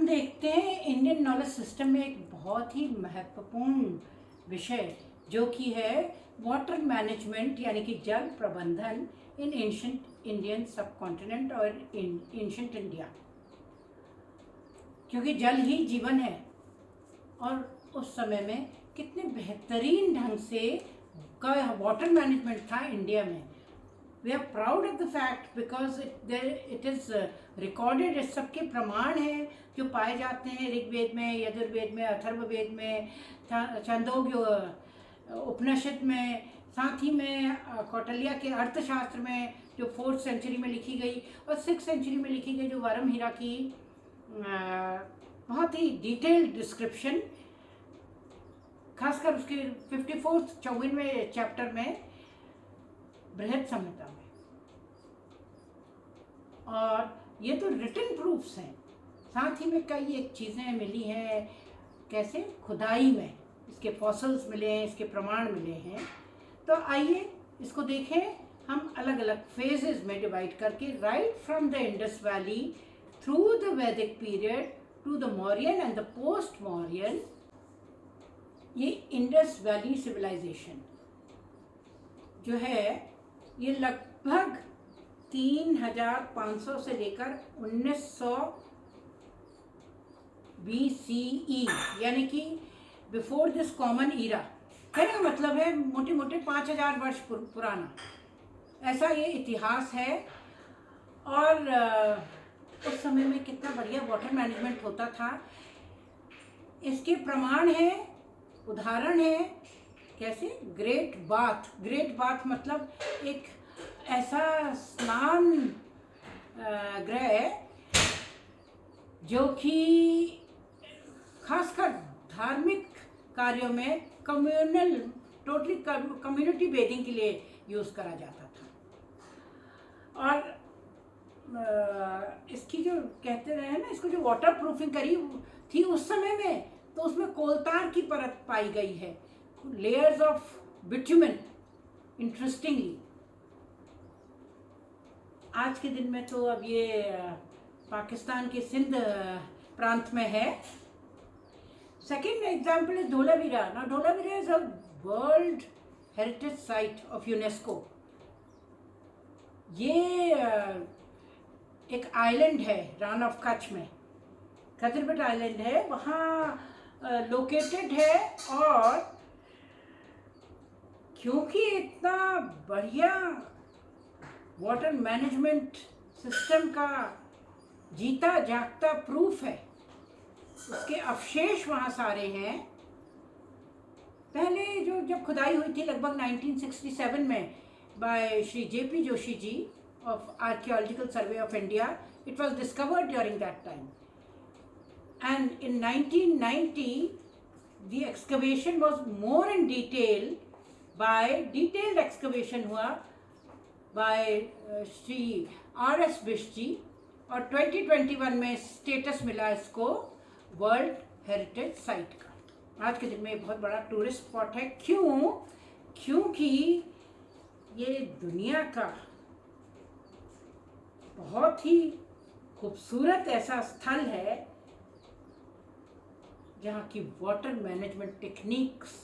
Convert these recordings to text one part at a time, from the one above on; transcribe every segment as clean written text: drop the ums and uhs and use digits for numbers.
देखते हैं Indian knowledge system में एक बहुत ही महत्वपूर्ण विषय जो कि है वाटर मैनेजमेंट यानी कि जल प्रबंधन इन एंशिएंट इंडियन सब कॉन्टिनेंट और इन एंशिएंट इंडिया, क्योंकि जल ही जीवन है। और उस समय में कितने बेहतरीन ढंग से का वाटर मैनेजमेंट था इंडिया में। We are proud of the fact because it is recorded. इस सबके प्रमाण हैं जो पाए जाते हैं ऋग्वेद में, यजुर्वेद में, अथर्ववेद में, छांदोग्य उपनिषद में, साथ ही में कौटिल्य के अर्थशास्त्र में जो 4th सेंचुरी में लिखी गई और 6th सेंचुरी में लिखी गई जो वारमहीरा की बहुत ही डिटेल्ड डिस्क्रिप्शन, खासकर उसके 54th 54वें चैप्टर में बृहद संहिता में। और ये तो रिटन प्रूफ्स हैं, साथ ही में कई एक चीज़ें मिली हैं, कैसे खुदाई में इसके फॉसिल्स मिले हैं, इसके प्रमाण मिले हैं। तो आइए इसको देखें हम अलग अलग फेजेस में डिवाइड करके, right from the Indus valley through the Vedic period to the Mauryan and the post Mauryan. ये इंडस वैली सिविलाइजेशन जो है ये लगभग 3500 से लेकर 1900 BCE यानी कि बिफोर दिस कॉमन ईरा, कहने का मतलब है मोटे मोटे 5000 वर्ष पुराना ऐसा ये इतिहास है। और उस समय में कितना बढ़िया वाटर मैनेजमेंट होता था, इसके प्रमाण हैं, उदाहरण है। कैसे? ग्रेट बाथ मतलब एक ऐसा स्नान गृह जो कि खासकर धार्मिक कार्यों में टोटली कम्युनिटी बेदिंग के लिए यूज़ करा जाता था। और इसकी जो कहते रहे ना, इसको जो वाटर प्रूफिंग करी थी उस समय में, तो उसमें कोलतार की परत पाई गई है, लेयर्स ऑफ बिटुमेन। इंटरेस्टिंगली आज के दिन में तो अब ये पाकिस्तान के सिंध प्रांत में है। Second example is Dholavira. ना Dholavira is a world heritage site of UNESCO. ये एक आइलैंड है रान ऑफ कच्छ में, खजरबट आइलैंड है, वहाँ लोकेटेड है। और क्योंकि इतना बढ़िया वाटर मैनेजमेंट सिस्टम का जीता जागता प्रूफ है, उसके अवशेष वहाँ सारे हैं। पहले जब खुदाई हुई थी लगभग 1967 में by Shri JP Joshi ji of Archaeological Survey of India, it was discovered during that time. And in 1990, the excavation was more in detail detailed excavation हुआ by श्री RS बिष्ट जी, और 2021 में स्टेटस मिला इसको वर्ल्ड हेरिटेज साइट का। आज के दिन में बहुत बड़ा टूरिस्ट स्पॉट है। क्योंकि ये दुनिया का बहुत ही खूबसूरत ऐसा स्थल है जहाँ की water management techniques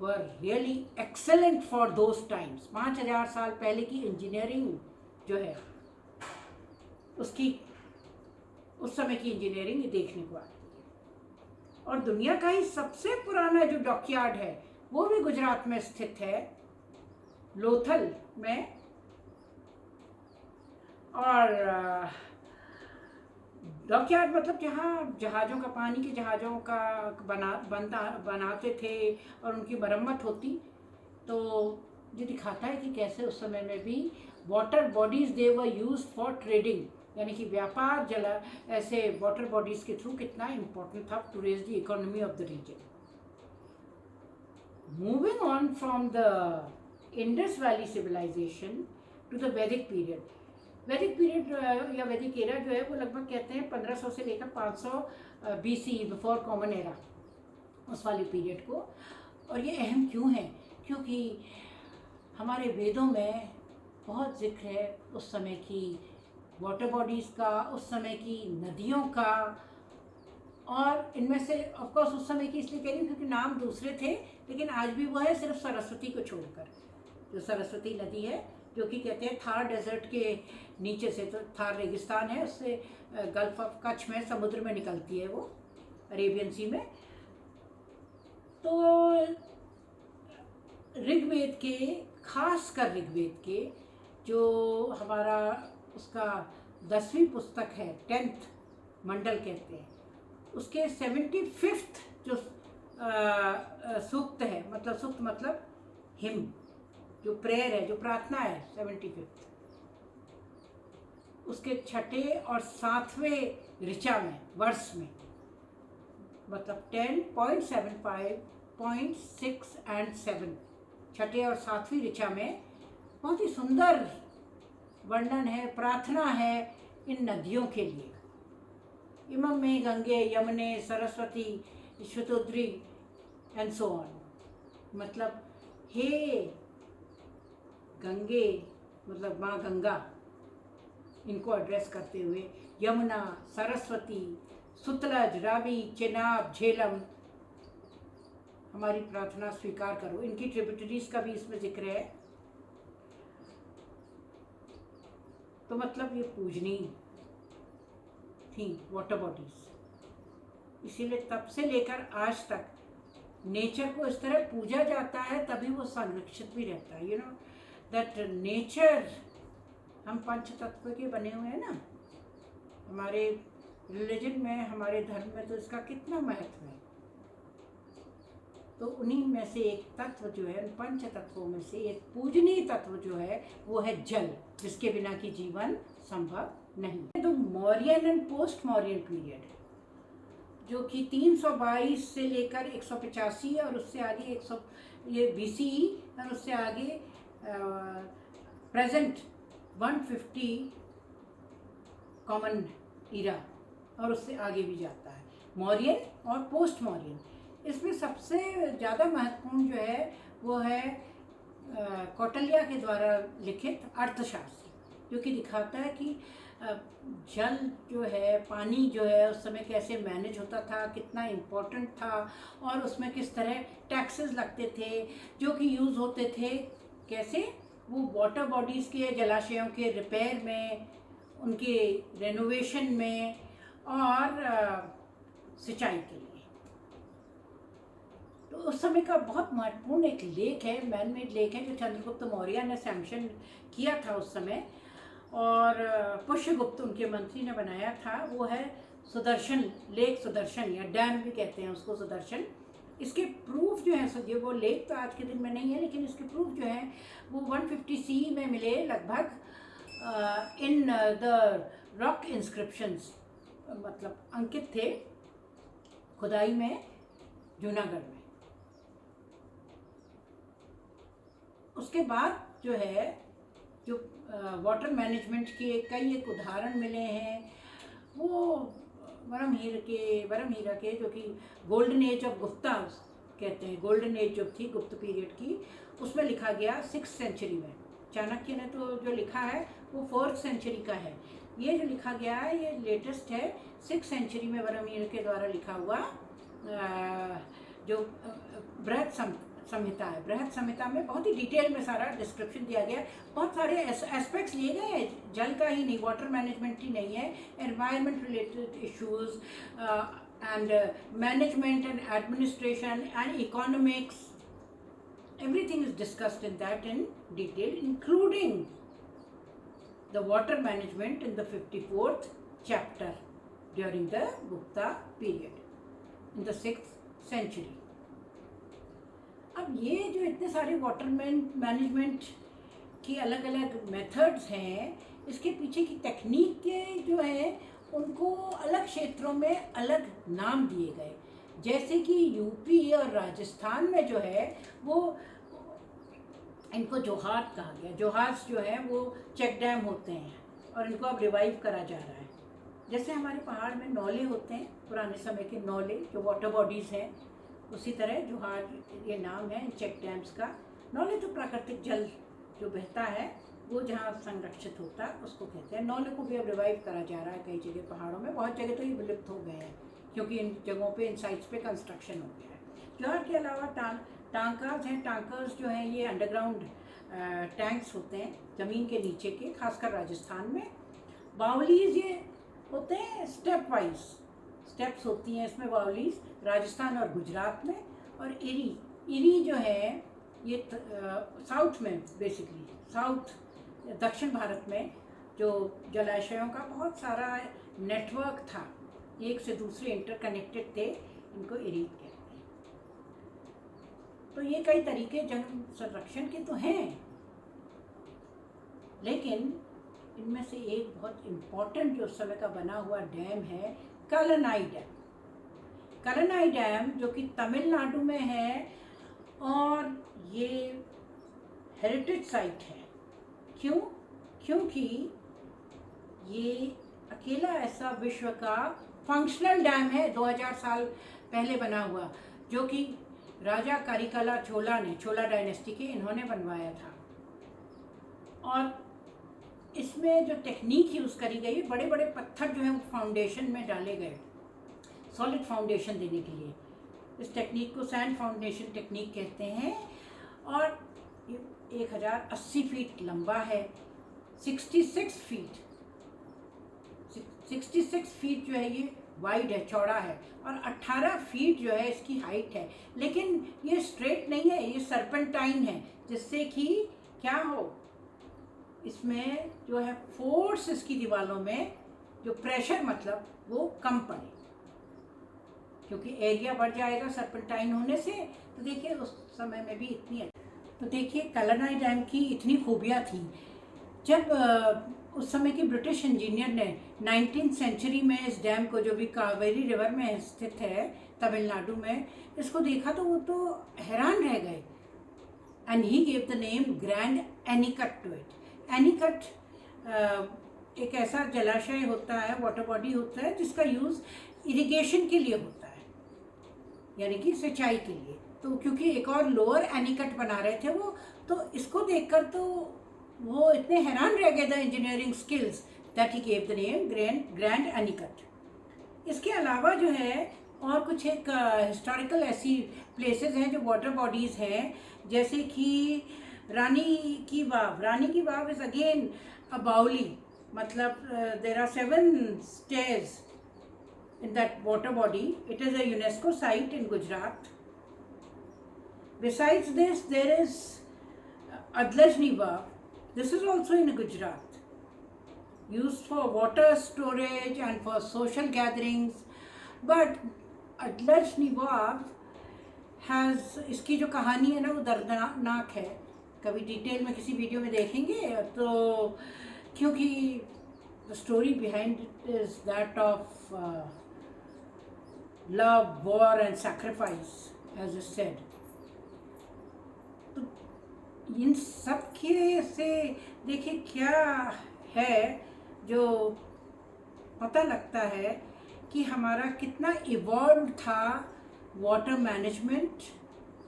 were really excellent for those times. 5000 साल पहले की इंजीनियरिंग जो है उसकी, उस समय की इंजीनियरिंग देखने को आती है। और दुनिया का ही सबसे पुराना जो डॉकयार्ड है वो भी गुजरात में स्थित है, लोथल में। और डॉकयार्ड मतलब जहाँ जहाज़ों का, पानी के जहाज़ों का बनाते थे और उनकी मरम्मत होती। तो ये दिखाता है कि कैसे उस समय में भी water bodies they were used for trading, यानी कि व्यापार ऐसे वाटर बॉडीज़ के थ्रू कितना इम्पोर्टेंट था to raise the economy of the region. Moving on from the Indus valley civilisation to the Vedic period. Vedic period या वैदिक एरा जो है वो लगभग कहते हैं 1500 से लेकर 500 BCE बिफोर कॉमन एरा, उस वाले पीरियड को। और ये अहम क्यों है? क्योंकि हमारे वेदों में बहुत जिक्र है उस समय की वाटर बॉडीज़ का, उस समय की नदियों का, और इनमें से ऑफ कोर्स उस समय की इसलिए कह रही हूँ क्योंकि नाम दूसरे थे, लेकिन आज भी वो है सिर्फ सरस्वती को छोड़कर। जो सरस्वती नदी है, जो कि कहते हैं थार डेजर्ट के नीचे से, तो थार रेगिस्तान है, उससे गल्फ ऑफ कच्छ में समुद्र में निकलती है वो, अरेबियन सी में। तो ऋग्वेद के, खास कर ऋग्वेद के जो हमारा उसका 10वीं पुस्तक है, 10th मंडल कहते हैं, उसके 75th जो सूक्त है, मतलब सूक्त मतलब हिम, जो प्रेयर है, जो प्रार्थना है, 75th, उसके छठे और 7वें ऋचा में, वर्ष में, मतलब 10.75.6 and 7, छठे और 7वीं ऋचा में बहुत ही सुंदर वर्णन है, प्रार्थना है इन नदियों के लिए। इमं में Gange Yamune Saraswati Shutudri and so on, मतलब हे गंगे, मतलब माँ गंगा, इनको एड्रेस करते हुए, यमुना, सरस्वती, सुतलज, रावी, चेनाब, झेलम, हमारी प्रार्थना स्वीकार करो। इनकी ट्रिब्यूटरीज का भी इसमें जिक्र है। तो मतलब ये पूजनीय थी वाटर बॉडीज। इसीलिए तब से लेकर आज तक नेचर को इस तरह पूजा जाता है, तभी वो संरक्षित भी रहता है। यू नो दैट नेचर, हम पंच तत्व के बने हुए हैं ना, हमारे रिलीजन में, हमारे धर्म में तो इसका कितना महत्व है। तो उन्हीं में से एक तत्व जो है, पंच तत्वों में से एक पूजनीय तत्व जो है वो है जल, जिसके बिना की जीवन संभव नहीं। तो Mauryan and post Mauryan period, जो कि 322 से लेकर 185 और उससे आगे 100 ये BCE, और उससे आगे प्रेजेंट 150 कॉमन इरा, और उससे आगे भी जाता है मौर्यन और पोस्ट मौर्यन। इसमें सबसे ज़्यादा महत्वपूर्ण जो है वो है कौटिल्य के द्वारा लिखित अर्थशास्त्र, जो कि दिखाता है कि जल जो है, पानी जो है, उस समय कैसे मैनेज होता था, कितना इम्पोर्टेंट था, और उसमें किस तरह टैक्सेस लगते थे जो कि यूज़ होते थे, कैसे वो वाटर बॉडीज़ के, जलाशयों के रिपेयर में, उनके रेनोवेशन में, और सिंचाई के लिए। तो उस समय का बहुत महत्वपूर्ण एक लेक है, मैन मेड लेक है, जो चंद्रगुप्त मौर्य ने सैंक्शन किया था उस समय, और पुष्यगुप्त उनके मंत्री ने बनाया था। वो है सुदर्शन लेक, सुदर्शन या डैम भी कहते हैं उसको, सुदर्शन। इसके प्रूफ जो है, ये वो लेक तो आज के दिन में नहीं है, लेकिन इसके प्रूफ जो है वो 150 CE में मिले लगभग, इन द रॉक इंस्क्रिप्शंस, मतलब अंकित थे खुदाई में, जूनागढ़ में। उसके बाद जो है, जो वाटर मैनेजमेंट के कई एक उदाहरण मिले हैं, वो वरम हीरा के जो कि गोल्डन एज ऑफ गुप्ता कहते हैं, गोल्डन एज जो थी गुप्त पीरियड की, उसमें लिखा गया 6th सेंचुरी में। चाणक्य ने तो जो लिखा है वो 4th सेंचुरी का है। ये जो लिखा गया है ये लेटेस्ट है, 6th सेंचुरी में वरम हीरा के द्वारा लिखा हुआ जो बृहद संहिता है। बृहद संहिता में बहुत ही डिटेल में सारा डिस्क्रिप्शन दिया गया है, बहुत सारे एस्पेक्ट्स लिए गए हैं, जल का ही नहीं, वाटर मैनेजमेंट ही नहीं है, environment related issues and management and administration and economics, everything is discussed in that in detail, including the water management in the 54th chapter during the Gupta period in the 6th century. अब ये जो इतने सारे water management की अलग अलग methods हैं, इसके पीछे की टेक्निक के जो है उनको अलग क्षेत्रों में अलग नाम दिए गए। जैसे कि यूपी और राजस्थान में जो है वो इनको जोहार कहा गया। जोहार्स जो है वो चेक डैम होते हैं और इनको अब रिवाइव करा जा रहा है। जैसे हमारे पहाड़ में नौले होते हैं, पुराने समय के नौले जो वाटर बॉडीज़ हैं, उसी तरह जोहार ये नाम है इन चेक डैम्स का। नौले तो प्राकृतिक जल जो बहता है वो जहाँ संरक्षित होता है उसको कहते हैं। नौले को भी अब रिवाइव करा जा रहा है कई जगह पहाड़ों में, बहुत जगह तो ये विलुप्त हो गए हैं क्योंकि इन जगहों पे, इन साइट्स पे कंस्ट्रक्शन हो गया है। जोहर के अलावा टांकार्स हैं। टांकर्स जो हैं ये अंडरग्राउंड टैंक्स होते हैं ज़मीन के नीचे के, खासकर राजस्थान में। बावलीज ये होते हैं स्टेप वाइज, स्टेप्स होती हैं इसमें बावलीज, राजस्थान और गुजरात में। और इरी जो है ये साउथ में, बेसिकली साउथ दक्षिण भारत में जो जलाशयों का बहुत सारा नेटवर्क था, एक से दूसरे इंटरकनेक्टेड थे, इनको इरी कहते हैं। तो ये कई तरीके जल संरक्षण के तो हैं, लेकिन इनमें से एक बहुत इम्पोर्टेंट जो उस समय का बना हुआ डैम है कलनाई डैम। कलनाई डैम जो कि तमिलनाडु में है और ये हेरिटेज साइट है। क्यों? क्योंकि ये अकेला ऐसा विश्व का फंक्शनल डैम है 2000 साल पहले बना हुआ, जो कि राजा कारिकाला चोला ने, चोला डायनेस्टी के, इन्होंने बनवाया था। और इसमें जो टेक्निक यूज़ करी गई, बड़े बड़े पत्थर जो हैं वो फाउंडेशन में डाले गए सॉलिड फाउंडेशन देने के लिए। इस टेक्निक को सैंड फाउंडेशन टेक्निक कहते हैं। और ये 1080 फीट लंबा है, 66 फीट जो है ये वाइड है, चौड़ा है, और 18 फीट जो है इसकी हाइट है। लेकिन ये स्ट्रेट नहीं है, ये सर्पेंटाइन है, जिससे कि क्या हो, इसमें जो है फोर्स इसकी दीवारों में, जो प्रेशर मतलब वो कम पड़े, क्योंकि एरिया बढ़ जाएगा सर्पेंटाइन होने से। तो देखिए उस समय में भी इतनी है। तो देखिए कलनाई डैम की इतनी खूबियाँ थी। जब उस समय के ब्रिटिश इंजीनियर ने 19th सेंचुरी में इस डैम को, जो भी कावेरी रिवर में स्थित है तमिलनाडु में, इसको देखा तो वो तो हैरान रह गए। And he gave the name Grand Anicut to it. Anicut एक ऐसा जलाशय होता है, वाटर बॉडी होता है, जिसका यूज़ इरिगेशन के लिए होता है, यानी कि सिंचाई के लिए। तो क्योंकि एक और लोअर एनीकट बना रहे थे वो, तो इसको देखकर तो वो इतने हैरान रह गए, the engineering skills, that he gave the name Grand anicut. इसके अलावा जो है और कुछ एक हिस्टोरिकल ऐसी प्लेसेस हैं जो वाटर बॉडीज़ हैं, जैसे कि रानी की वाव। रानी की वाव इज़ अगेन अ बाउली, मतलब there are 7 stairs in that water body. It is a UNESCO site in Gujarat. Besides this, there is Adlajni Vav. This is also in Gujarat, used for water storage and for social gatherings. But Adlajni Vav has, इसकी जो कहानी है ना वो दर्दनाक है। कभी detail में किसी वीडियो में देखेंगे तो, क्योंकि the story behind it is that of love, war and sacrifice, as is said. तो इन सब के से देखिए क्या है जो पता लगता है कि हमारा कितना इवॉल्व था water management,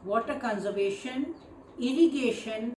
water conservation, irrigation